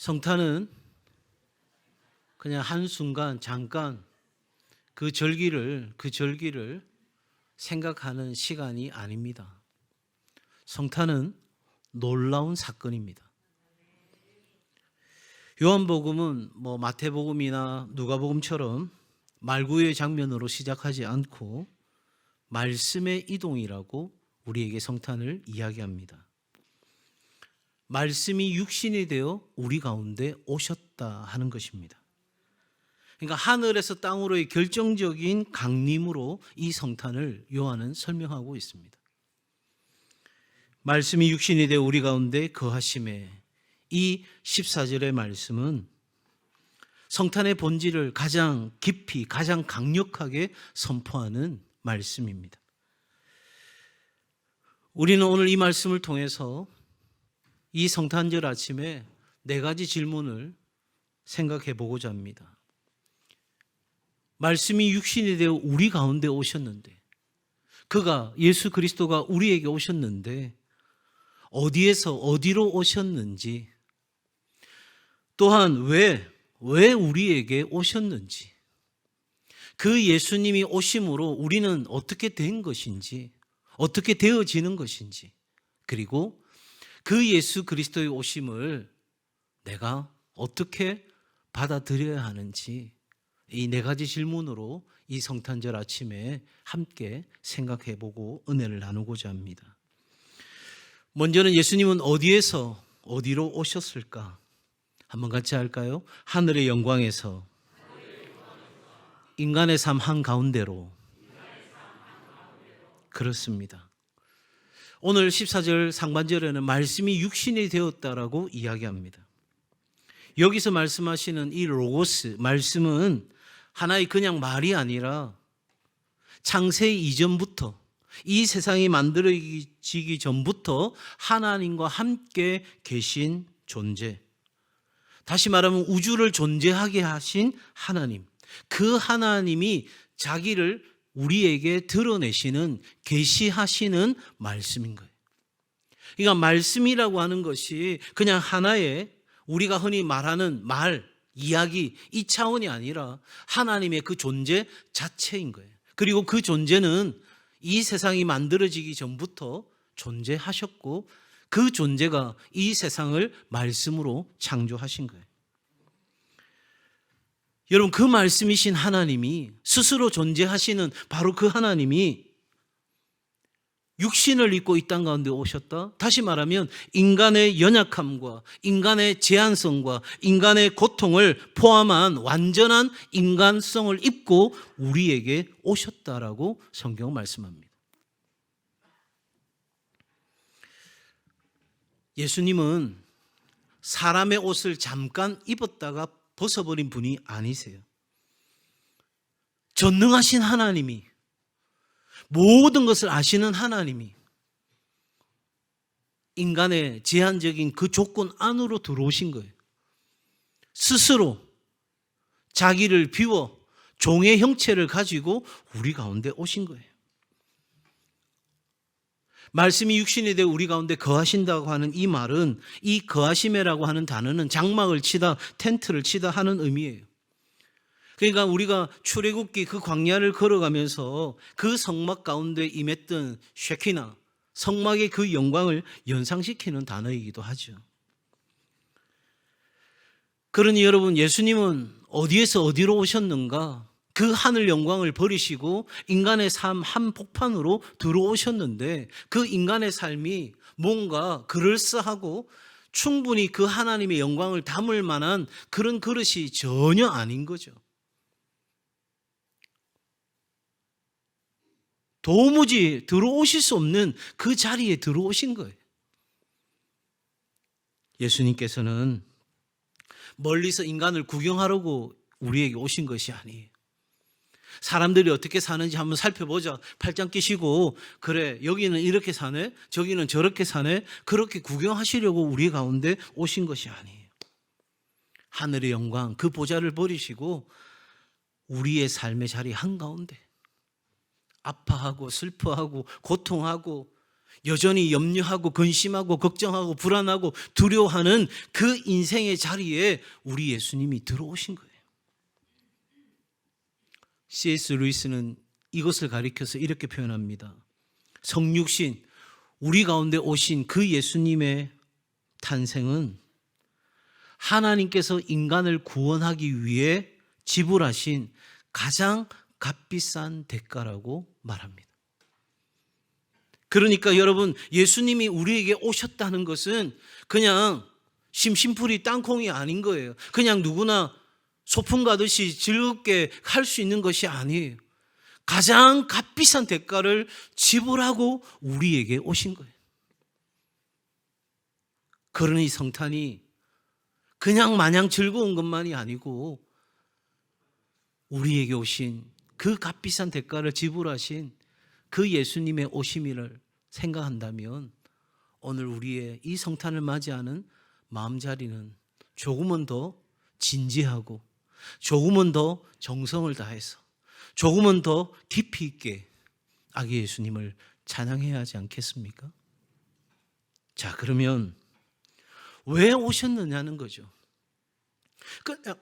성탄은 그냥 한순간 잠깐 그 절기를 생각하는 시간이 아닙니다. 성탄은 놀라운 사건입니다. 요한복음은 마태복음이나 누가복음처럼 말구의 장면으로 시작하지 않고 말씀의 이동이라고 우리에게 성탄을 이야기합니다. 말씀이 육신이 되어 우리 가운데 오셨다 하는 것입니다. 그러니까 하늘에서 땅으로의 결정적인 강림으로 이 성탄을 요한은 설명하고 있습니다. 말씀이 육신이 되어 우리 가운데 거하심에, 이 14절의 말씀은 성탄의 본질을 가장 깊이, 가장 강력하게 선포하는 말씀입니다. 우리는 오늘 이 말씀을 통해서 이 성탄절 아침에 4가지 질문을 생각해 보고자 합니다. 말씀이 육신이 되어 우리 가운데 오셨는데, 그가 예수 그리스도가 우리에게 오셨는데 어디에서 어디로 오셨는지, 또한 왜 우리에게 오셨는지, 그 예수님이 오심으로 우리는 어떻게 된 것인지, 어떻게 되어지는 것인지, 그리고 그 예수 그리스도의 오심을 내가 어떻게 받아들여야 하는지, 이 4가지 질문으로 이 성탄절 아침에 함께 생각해 보고 은혜를 나누고자 합니다. 먼저는 예수님은 어디에서 어디로 오셨을까? 한번 같이 할까요? 하늘의 영광에서 인간의 삶 한가운데로. 그렇습니다. 오늘 14절 상반절에는 말씀이 육신이 되었다라고 이야기합니다. 여기서 말씀하시는 이 로고스, 말씀은 하나의 그냥 말이 아니라 창세 이전부터, 이 세상이 만들어지기 전부터 하나님과 함께 계신 존재, 다시 말하면 우주를 존재하게 하신 하나님, 그 하나님이 자기를 우리에게 드러내시는, 계시하시는 말씀인 거예요. 그러니까 말씀이라고 하는 것이 그냥 하나의 우리가 흔히 말하는 말, 이야기, 이 차원이 아니라 하나님의 그 존재 자체인 거예요. 그리고 그 존재는 이 세상이 만들어지기 전부터 존재하셨고, 그 존재가 이 세상을 말씀으로 창조하신 거예요. 여러분, 그 말씀이신 하나님이, 스스로 존재하시는 바로 그 하나님이 육신을 입고 이 땅 가운데 오셨다? 다시 말하면 인간의 연약함과 인간의 제한성과 인간의 고통을 포함한 완전한 인간성을 입고 우리에게 오셨다라고 성경은 말씀합니다. 예수님은 사람의 옷을 잠깐 입었다가 벗어버린 분이 아니세요. 전능하신 하나님이, 모든 것을 아시는 하나님이 인간의 제한적인 그 조건 안으로 들어오신 거예요. 스스로 자기를 비워 종의 형체를 가지고 우리 가운데 오신 거예요. 말씀이 육신이 되어 우리 가운데 거하신다고 하는 이 말은, 이 거하심이라고 하는 단어는 장막을 치다, 텐트를 치다 하는 의미예요. 그러니까 우리가 출애굽기 그 광야를 걸어가면서 그 성막 가운데 임했던 쉐키나, 성막의 그 영광을 연상시키는 단어이기도 하죠. 그러니 여러분, 예수님은 어디에서 어디로 오셨는가? 그 하늘 영광을 버리시고 인간의 삶 한복판으로 들어오셨는데, 그 인간의 삶이 뭔가 그럴싸하고 충분히 그 하나님의 영광을 담을 만한 그런 그릇이 전혀 아닌 거죠. 도무지 들어오실 수 없는 그 자리에 들어오신 거예요. 예수님께서는 멀리서 인간을 구경하려고 우리에게 오신 것이 아니에요. 사람들이 어떻게 사는지 한번 살펴보자. 팔짱 끼시고, 그래, 여기는 이렇게 사네, 저기는 저렇게 사네, 그렇게 구경하시려고 우리 가운데 오신 것이 아니에요. 하늘의 영광, 그 보좌를 버리시고 우리의 삶의 자리 한가운데 아파하고 슬퍼하고 고통하고 여전히 염려하고 근심하고 걱정하고 불안하고 두려워하는 그 인생의 자리에 우리 예수님이 들어오신 거예요. C.S. 루이스는 이것을 가리켜서 이렇게 표현합니다. 성육신, 우리 가운데 오신 그 예수님의 탄생은 하나님께서 인간을 구원하기 위해 지불하신 가장 값비싼 대가라고 말합니다. 그러니까 여러분, 예수님이 우리에게 오셨다는 것은 그냥 심심풀이 땅콩이 아닌 거예요. 그냥 누구나 소풍 가듯이 즐겁게 할 수 있는 것이 아니에요. 가장 값비싼 대가를 지불하고 우리에게 오신 거예요. 그러니 성탄이 그냥 마냥 즐거운 것만이 아니고 우리에게 오신 그 값비싼 대가를 지불하신 그 예수님의 오심을 생각한다면 오늘 우리의 이 성탄을 맞이하는 마음자리는 조금은 더 진지하고 조금은 더 정성을 다해서 조금은 더 깊이 있게 아기 예수님을 찬양해야 하지 않겠습니까? 자, 그러면 왜 오셨느냐는 거죠. 그냥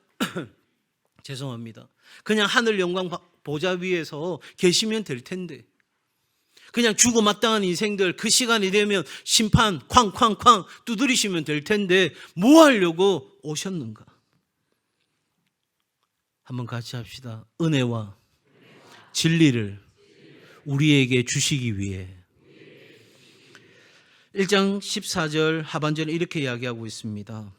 죄송합니다. 그냥 하늘 영광 보좌 위에서 계시면 될 텐데 그냥 주고 마땅한 인생들 그 시간이 되면 심판 쾅쾅쾅 두드리시면 될 텐데 뭐 하려고 오셨는가? 한번 같이 합시다. 은혜와 진리를 우리에게 주시기 위해. 1장 14절 하반절에 이렇게 이야기하고 있습니다.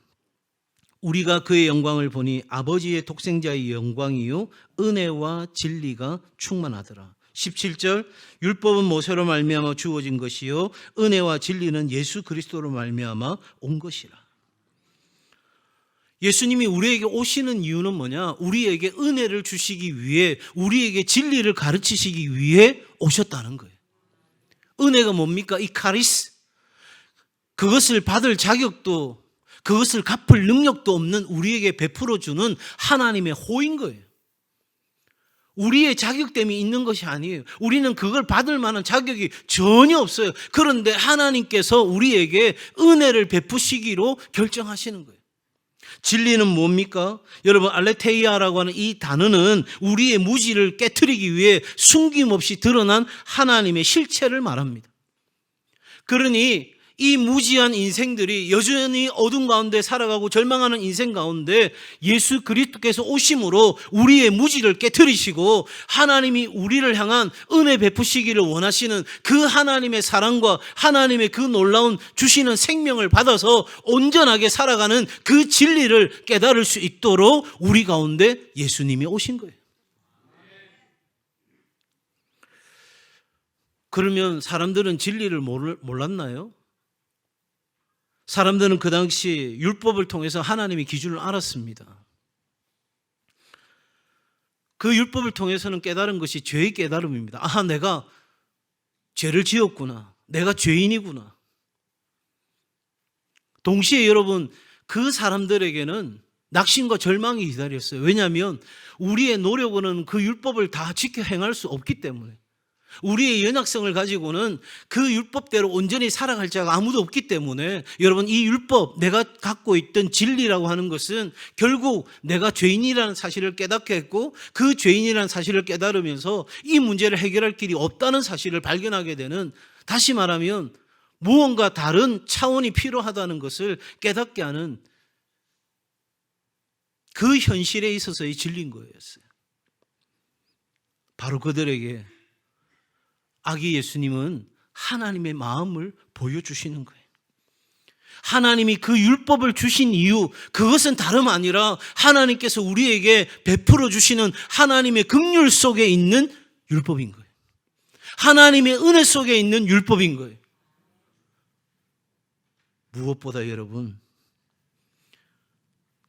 우리가 그의 영광을 보니 아버지의 독생자의 영광이요 은혜와 진리가 충만하더라. 17절 율법은 모세로 말미암아 주어진 것이요 은혜와 진리는 예수 그리스도로 말미암아 온 것이라. 예수님이 우리에게 오시는 이유는 뭐냐? 우리에게 은혜를 주시기 위해, 우리에게 진리를 가르치시기 위해 오셨다는 거예요. 은혜가 뭡니까? 이 카리스, 그것을 받을 자격도 그것을 갚을 능력도 없는 우리에게 베풀어 주는 하나님의 호인 거예요. 우리의 자격됨이 있는 것이 아니에요. 우리는 그걸 받을 만한 자격이 전혀 없어요. 그런데 하나님께서 우리에게 은혜를 베푸시기로 결정하시는 거예요. 진리는 뭡니까? 여러분, 알레테이아라고 하는 이 단어는 우리의 무지를 깨트리기 위해 숨김없이 드러난 하나님의 실체를 말합니다. 그러니 이 무지한 인생들이 여전히 어둠 가운데 살아가고 절망하는 인생 가운데 예수 그리스도께서 오심으로 우리의 무지를 깨트리시고 하나님이 우리를 향한 은혜 베푸시기를 원하시는 그 하나님의 사랑과 하나님의 그 놀라운 주시는 생명을 받아서 온전하게 살아가는 그 진리를 깨달을 수 있도록 우리 가운데 예수님이 오신 거예요. 그러면 사람들은 진리를 몰랐나요? 사람들은 그 당시 율법을 통해서 하나님의 기준을 알았습니다. 그 율법을 통해서는 깨달은 것이 죄의 깨달음입니다. 아, 내가 죄를 지었구나. 내가 죄인이구나. 동시에 여러분, 그 사람들에게는 낙심과 절망이 기다렸어요. 왜냐하면 우리의 노력으로는 그 율법을 다 지켜 행할 수 없기 때문에, 우리의 연약성을 가지고는 그 율법대로 온전히 살아갈 자가 아무도 없기 때문에, 여러분, 이 율법, 내가 갖고 있던 진리라고 하는 것은 결국 내가 죄인이라는 사실을 깨닫게 했고, 그 죄인이라는 사실을 깨달으면서 이 문제를 해결할 길이 없다는 사실을 발견하게 되는, 다시 말하면 무언가 다른 차원이 필요하다는 것을 깨닫게 하는 그 현실에 있어서의 진리인 거였어요. 바로 그들에게 아기 예수님은 하나님의 마음을 보여주시는 거예요. 하나님이 그 율법을 주신 이유, 그것은 다름 아니라 하나님께서 우리에게 베풀어 주시는 하나님의 긍휼 속에 있는 율법인 거예요. 하나님의 은혜 속에 있는 율법인 거예요. 무엇보다 여러분,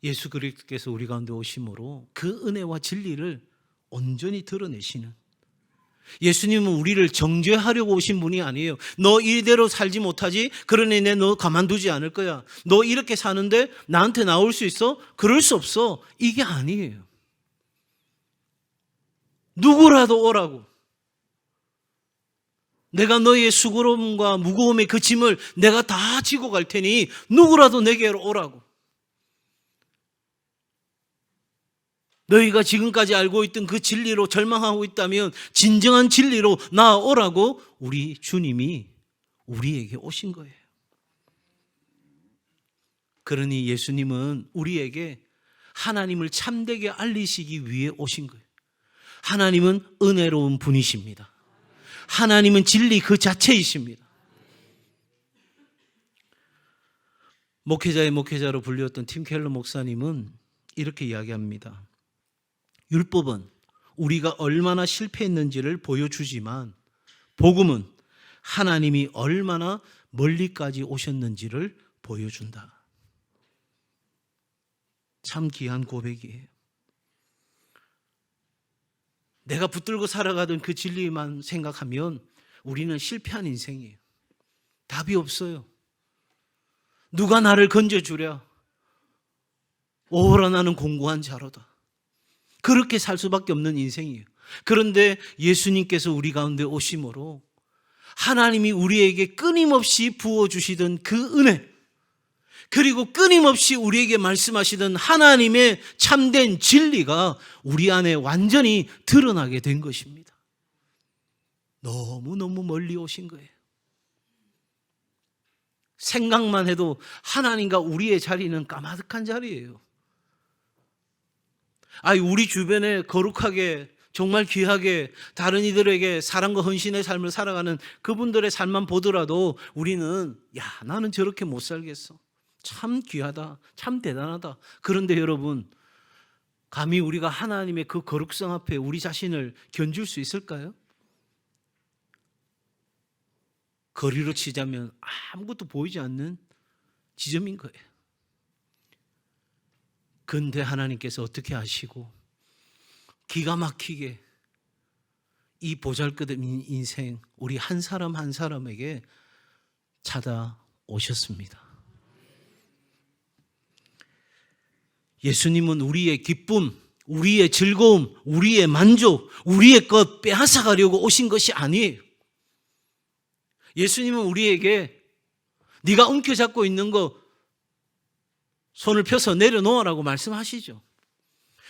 예수 그리스도께서 우리 가운데 오심으로 그 은혜와 진리를 온전히 드러내시는, 예수님은 우리를 정죄하려고 오신 분이 아니에요. 너 이대로 살지 못하지? 그러니 내 너 가만두지 않을 거야. 너 이렇게 사는데 나한테 나올 수 있어? 그럴 수 없어. 이게 아니에요. 누구라도 오라고. 내가 너희의 수고로움과 무거움의 그 짐을 내가 다 지고 갈 테니 누구라도 내게로 오라고. 너희가 지금까지 알고 있던 그 진리로 절망하고 있다면 진정한 진리로 나아오라고 우리 주님이 우리에게 오신 거예요. 그러니 예수님은 우리에게 하나님을 참되게 알리시기 위해 오신 거예요. 하나님은 은혜로운 분이십니다. 하나님은 진리 그 자체이십니다. 목회자의 목회자로 불렸던 팀 켈러 목사님은 이렇게 이야기합니다. 율법은 우리가 얼마나 실패했는지를 보여주지만 복음은 하나님이 얼마나 멀리까지 오셨는지를 보여준다. 참 귀한 고백이에요. 내가 붙들고 살아가던 그 진리만 생각하면 우리는 실패한 인생이에요. 답이 없어요. 누가 나를 건져주랴? 오호라 나는 공고한 자로다. 그렇게 살 수밖에 없는 인생이에요. 그런데 예수님께서 우리 가운데 오심으로 하나님이 우리에게 끊임없이 부어주시던 그 은혜, 그리고 끊임없이 우리에게 말씀하시던 하나님의 참된 진리가 우리 안에 완전히 드러나게 된 것입니다. 너무너무 멀리 오신 거예요. 생각만 해도 하나님과 우리의 자리는 까마득한 자리예요. 우리 주변에 거룩하게 정말 귀하게 다른 이들에게 사랑과 헌신의 삶을 살아가는 그분들의 삶만 보더라도 우리는 나는 저렇게 못 살겠어. 참 귀하다. 참 대단하다. 그런데 여러분, 감히 우리가 하나님의 그 거룩성 앞에 우리 자신을 견줄 수 있을까요? 거리로 치자면 아무것도 보이지 않는 지점인 거예요. 근데 하나님께서 어떻게 하시고 기가 막히게 이 보잘것없는 인생 우리 한 사람 한 사람에게 찾아오셨습니다. 예수님은 우리의 기쁨, 우리의 즐거움, 우리의 만족, 우리의 것 빼앗아가려고 오신 것이 아니에요. 예수님은 우리에게 네가 움켜잡고 있는 거 손을 펴서 내려놓으라고 말씀하시죠.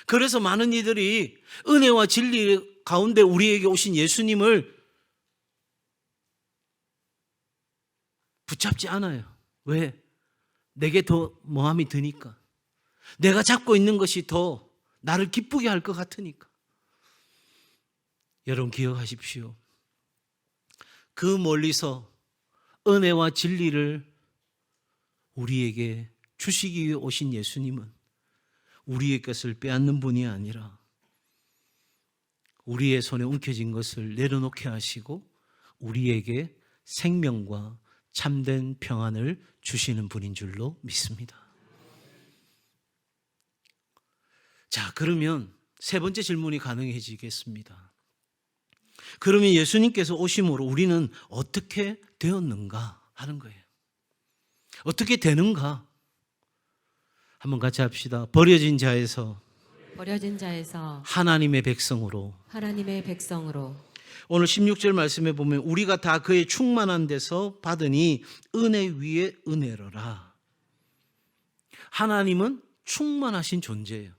그래서 많은 이들이 은혜와 진리 가운데 우리에게 오신 예수님을 붙잡지 않아요. 왜? 내게 더 모함이 드니까. 내가 잡고 있는 것이 더 나를 기쁘게 할 것 같으니까. 여러분 기억하십시오. 그 멀리서 은혜와 진리를 우리에게 주시기 위해 오신 예수님은 우리의 것을 빼앗는 분이 아니라 우리의 손에 움켜진 것을 내려놓게 하시고 우리에게 생명과 참된 평안을 주시는 분인 줄로 믿습니다. 자, 그러면 세 번째 질문이 가능해지겠습니다. 그러면 예수님께서 오심으로 우리는 어떻게 되었는가 하는 거예요. 어떻게 되는가? 한번 같이 합시다. 버려진 자에서 하나님의 백성으로. 오늘 16절 말씀에 보면 우리가 다 그의 충만한 데서 받으니 은혜 위에 은혜로라. 하나님은 충만하신 존재예요.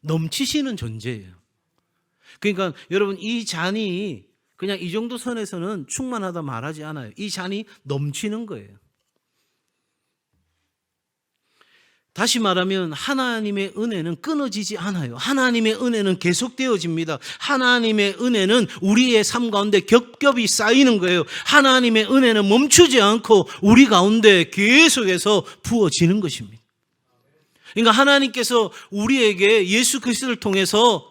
넘치시는 존재예요. 그러니까 여러분 이 잔이 그냥 이 정도 선에서는 충만하다 말하지 않아요. 이 잔이 넘치는 거예요. 다시 말하면 하나님의 은혜는 끊어지지 않아요. 하나님의 은혜는 계속되어집니다. 하나님의 은혜는 우리의 삶 가운데 겹겹이 쌓이는 거예요. 하나님의 은혜는 멈추지 않고 우리 가운데 계속해서 부어지는 것입니다. 그러니까 하나님께서 우리에게 예수 그리스도를 통해서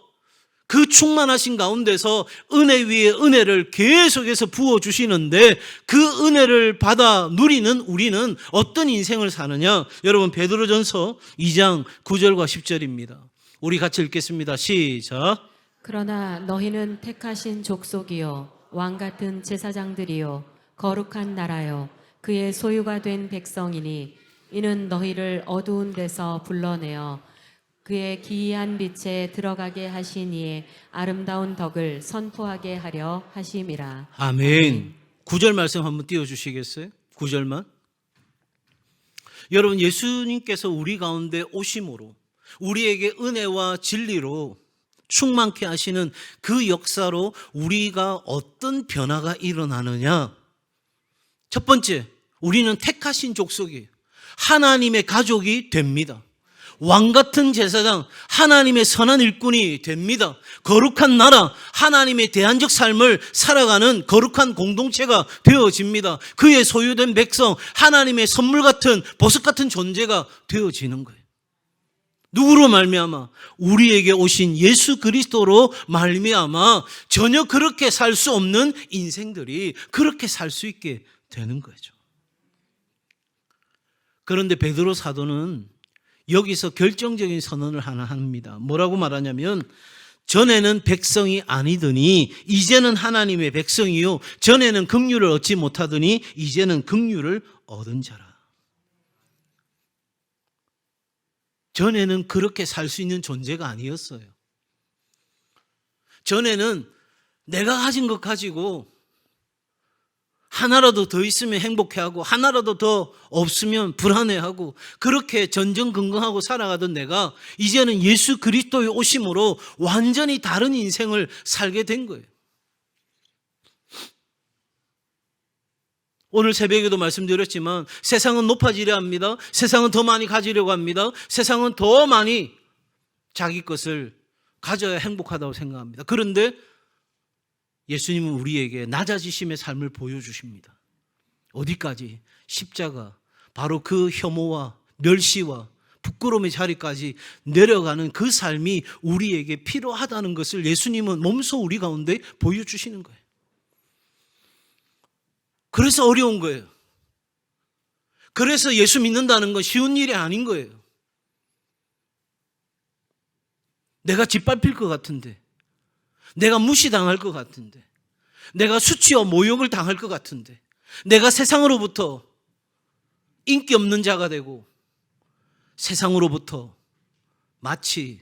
그 충만하신 가운데서 은혜 위에 은혜를 계속해서 부어주시는데 그 은혜를 받아 누리는 우리는 어떤 인생을 사느냐? 여러분 베드로전서 2장 9절과 10절입니다. 우리 같이 읽겠습니다. 시작. 그러나 너희는 택하신 족속이요 왕같은 제사장들이요 거룩한 나라요 그의 소유가 된 백성이니 이는 너희를 어두운 데서 불러내어 그의 기이한 빛에 들어가게 하신 이의 아름다운 덕을 선포하게 하려 하심이라. 아멘. 9절 말씀 한번 띄워주시겠어요? 9절만. 여러분, 예수님께서 우리 가운데 오심으로 우리에게 은혜와 진리로 충만케 하시는 그 역사로 우리가 어떤 변화가 일어나느냐? 첫 번째, 우리는 택하신 족속이에요. 하나님의 가족이 됩니다. 왕같은 제사장, 하나님의 선한 일꾼이 됩니다. 거룩한 나라, 하나님의 대안적 삶을 살아가는 거룩한 공동체가 되어집니다. 그의 소유된 백성, 하나님의 선물 같은 보석 같은 존재가 되어지는 거예요. 누구로 말미암아? 우리에게 오신 예수 그리스도로 말미암아 전혀 그렇게 살 수 없는 인생들이 그렇게 살 수 있게 되는 거죠. 그런데 베드로 사도는 여기서 결정적인 선언을 하나 합니다. 뭐라고 말하냐면, 전에는 백성이 아니더니 이제는 하나님의 백성이요, 전에는 긍휼을 얻지 못하더니 이제는 긍휼을 얻은 자라. 전에는 그렇게 살 수 있는 존재가 아니었어요. 전에는 내가 가진 것 가지고 하나라도 더 있으면 행복해하고 하나라도 더 없으면 불안해하고 그렇게 전전긍긍하고 살아가던 내가 이제는 예수 그리스도의 오심으로 완전히 다른 인생을 살게 된 거예요. 오늘 새벽에도 말씀드렸지만 세상은 높아지려 합니다. 세상은 더 많이 가지려고 합니다. 세상은 더 많이 자기 것을 가져야 행복하다고 생각합니다. 그런데 예수님은 우리에게 낮아지심의 삶을 보여주십니다. 어디까지? 십자가, 바로 그 혐오와 멸시와 부끄러움의 자리까지 내려가는 그 삶이 우리에게 필요하다는 것을 예수님은 몸소 우리 가운데 보여주시는 거예요. 그래서 어려운 거예요. 그래서 예수 믿는다는 건 쉬운 일이 아닌 거예요. 내가 짓밟힐 것 같은데, 내가 무시당할 것 같은데, 내가 수치와 모욕을 당할 것 같은데, 내가 세상으로부터 인기 없는 자가 되고 세상으로부터 마치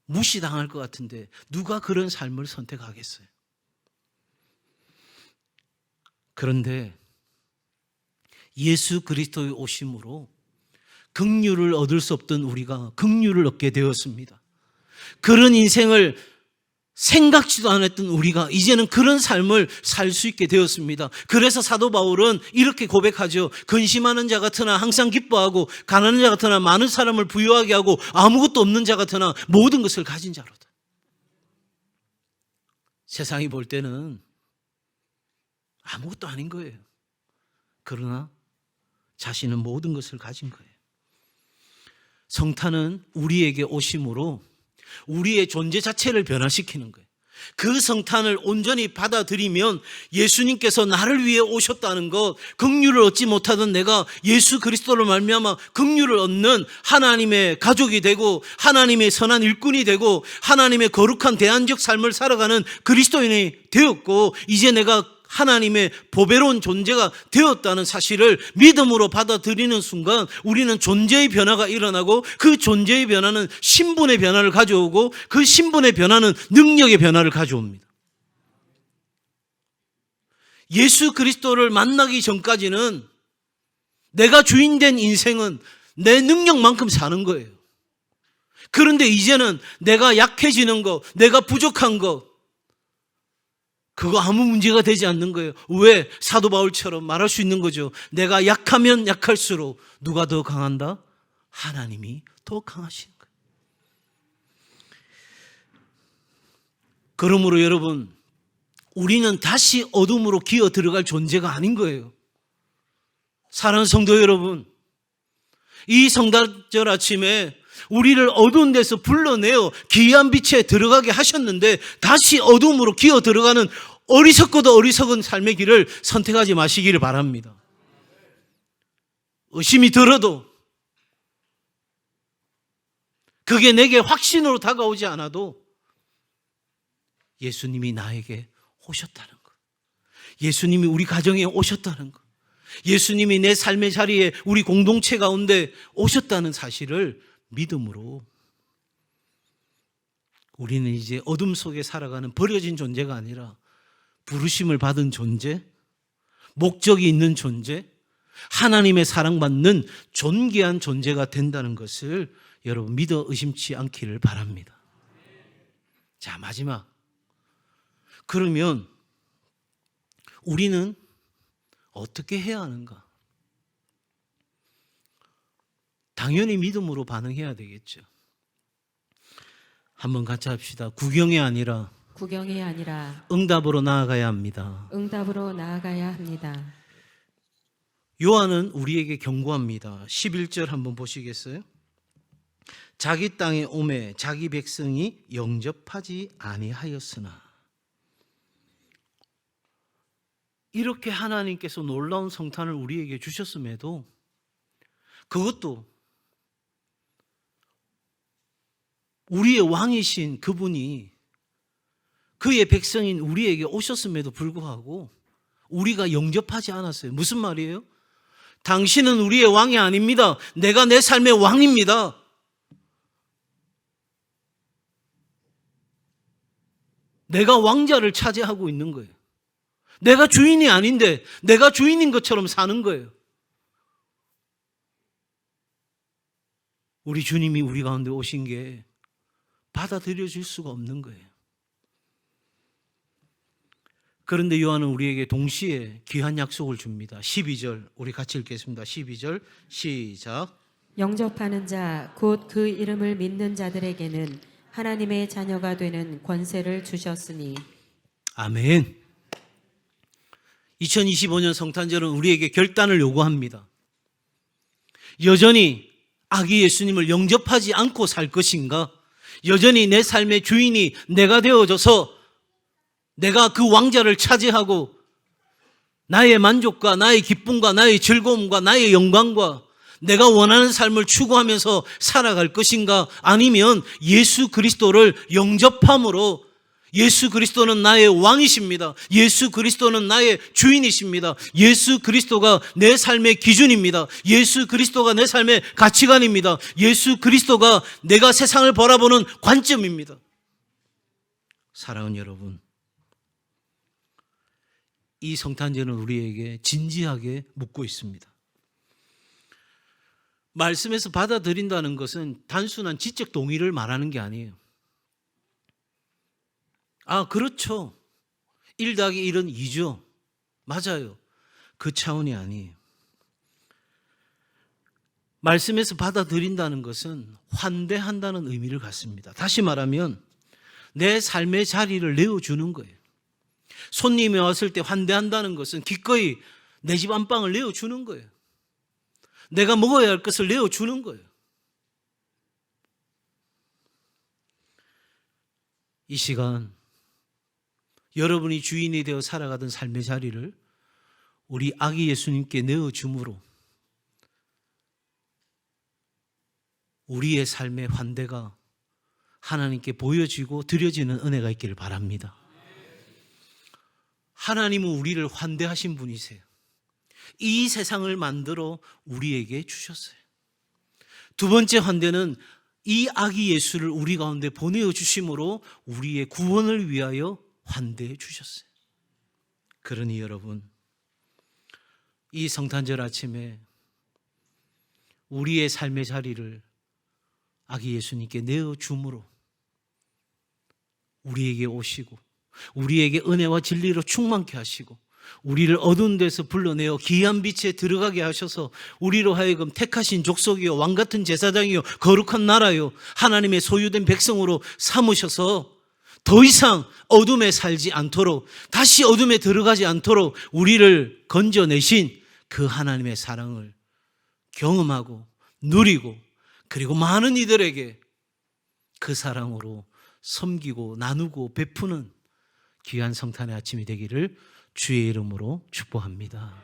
무시당할 것 같은데 누가 그런 삶을 선택하겠어요? 그런데 예수 그리스도의 오심으로 긍휼을 얻을 수 없던 우리가 긍휼을 얻게 되었습니다. 그런 인생을 생각지도 않았던 우리가 이제는 그런 삶을 살 수 있게 되었습니다. 그래서 사도 바울은 이렇게 고백하죠. 근심하는 자 같으나 항상 기뻐하고, 가난한 자 같으나 많은 사람을 부유하게 하고, 아무것도 없는 자 같으나 모든 것을 가진 자로다. 세상이 볼 때는 아무것도 아닌 거예요. 그러나 자신은 모든 것을 가진 거예요. 성탄은 우리에게 오심으로 우리의 존재 자체를 변화시키는 거예요. 그 성탄을 온전히 받아들이면 예수님께서 나를 위해 오셨다는 것, 긍휼을 얻지 못하던 내가 예수 그리스도로 말미암아 긍휼을 얻는 하나님의 가족이 되고 하나님의 선한 일꾼이 되고 하나님의 거룩한 대안적 삶을 살아가는 그리스도인이 되었고, 이제 내가 하나님의 보배로운 존재가 되었다는 사실을 믿음으로 받아들이는 순간 우리는 존재의 변화가 일어나고, 그 존재의 변화는 신분의 변화를 가져오고, 그 신분의 변화는 능력의 변화를 가져옵니다. 예수 그리스도를 만나기 전까지는 내가 주인된 인생은 내 능력만큼 사는 거예요. 그런데 이제는 내가 약해지는 것, 내가 부족한 것, 그거 아무 문제가 되지 않는 거예요. 왜? 사도 바울처럼 말할 수 있는 거죠. 내가 약하면 약할수록 누가 더 강한다? 하나님이 더 강하신 거예요. 그러므로 여러분, 우리는 다시 어둠으로 기어 들어갈 존재가 아닌 거예요. 사랑하는 성도 여러분, 이 성탄절 아침에 우리를 어두운 데서 불러내어 기이한 빛에 들어가게 하셨는데 다시 어둠으로 기어 들어가는 어리석고도 어리석은 삶의 길을 선택하지 마시기를 바랍니다. 의심이 들어도, 그게 내게 확신으로 다가오지 않아도 예수님이 나에게 오셨다는 것, 예수님이 우리 가정에 오셨다는 것, 예수님이 내 삶의 자리에 우리 공동체 가운데 오셨다는 사실을 믿음으로 우리는 이제 어둠 속에 살아가는 버려진 존재가 아니라 부르심을 받은 존재, 목적이 있는 존재, 하나님의 사랑받는 존귀한 존재가 된다는 것을 여러분 믿어 의심치 않기를 바랍니다. 자, 마지막. 그러면 우리는 어떻게 해야 하는가? 당연히 믿음으로 반응해야 되겠죠. 한번 같이 합시다. 구경이 아니라 응답으로 나아가야 합니다. 응답으로 나아가야 합니다. 요한은 우리에게 경고합니다. 11절 한번 보시겠어요? 자기 땅에 오매 자기 백성이 영접하지 아니하였으나. 이렇게 하나님께서 놀라운 성탄을 우리에게 주셨음에도 그것도 우리의 왕이신 그분이 그의 백성인 우리에게 오셨음에도 불구하고 우리가 영접하지 않았어요. 무슨 말이에요? 당신은 우리의 왕이 아닙니다. 내가 내 삶의 왕입니다. 내가 왕자를 차지하고 있는 거예요. 내가 주인이 아닌데 내가 주인인 것처럼 사는 거예요. 우리 주님이 우리 가운데 오신 게 받아들여질 수가 없는 거예요. 그런데 요한은 우리에게 동시에 귀한 약속을 줍니다. 12절 우리 같이 읽겠습니다. 12절 시작. 영접하는 자 곧 그 이름을 믿는 자들에게는 하나님의 자녀가 되는 권세를 주셨으니. 아멘. 2025년 성탄절은 우리에게 결단을 요구합니다. 여전히 아기 예수님을 영접하지 않고 살 것인가? 여전히 내 삶의 주인이 내가 되어져서 내가 그 왕자를 차지하고 나의 만족과 나의 기쁨과 나의 즐거움과 나의 영광과 내가 원하는 삶을 추구하면서 살아갈 것인가? 아니면 예수 그리스도를 영접함으로 예수 그리스도는 나의 왕이십니다. 예수 그리스도는 나의 주인이십니다. 예수 그리스도가 내 삶의 기준입니다. 예수 그리스도가 내 삶의 가치관입니다. 예수 그리스도가 내가 세상을 바라보는 관점입니다. 사랑하는 여러분, 이 성탄절은 우리에게 진지하게 묻고 있습니다. 말씀에서 받아들인다는 것은 단순한 지적 동의를 말하는 게 아니에요. 아, 그렇죠. 1 더하기 1은 2죠. 맞아요. 그 차원이 아니에요. 말씀에서 받아들인다는 것은 환대한다는 의미를 갖습니다. 다시 말하면 내 삶의 자리를 내어주는 거예요. 손님이 왔을 때 환대한다는 것은 기꺼이 내 집 안방을 내어주는 거예요. 내가 먹어야 할 것을 내어주는 거예요. 이 시간 여러분이 주인이 되어 살아가던 삶의 자리를 우리 아기 예수님께 내어줌으로 우리의 삶의 환대가 하나님께 보여지고 드려지는 은혜가 있기를 바랍니다. 하나님은 우리를 환대하신 분이세요. 이 세상을 만들어 우리에게 주셨어요. 두 번째 환대는 이 아기 예수를 우리 가운데 보내어 주심으로 우리의 구원을 위하여 환대해 주셨어요. 그러니 여러분, 이 성탄절 아침에 우리의 삶의 자리를 아기 예수님께 내어줌으로 우리에게 오시고 우리에게 은혜와 진리로 충만케 하시고 우리를 어두운 데서 불러내어 기이한 빛에 들어가게 하셔서 우리로 하여금 택하신 족속이요 왕같은 제사장이요 거룩한 나라요 하나님의 소유된 백성으로 삼으셔서 더 이상 어둠에 살지 않도록 다시 어둠에 들어가지 않도록 우리를 건져내신 그 하나님의 사랑을 경험하고 누리고 그리고 많은 이들에게 그 사랑으로 섬기고 나누고 베푸는 귀한 성탄의 아침이 되기를 주의 이름으로 축복합니다.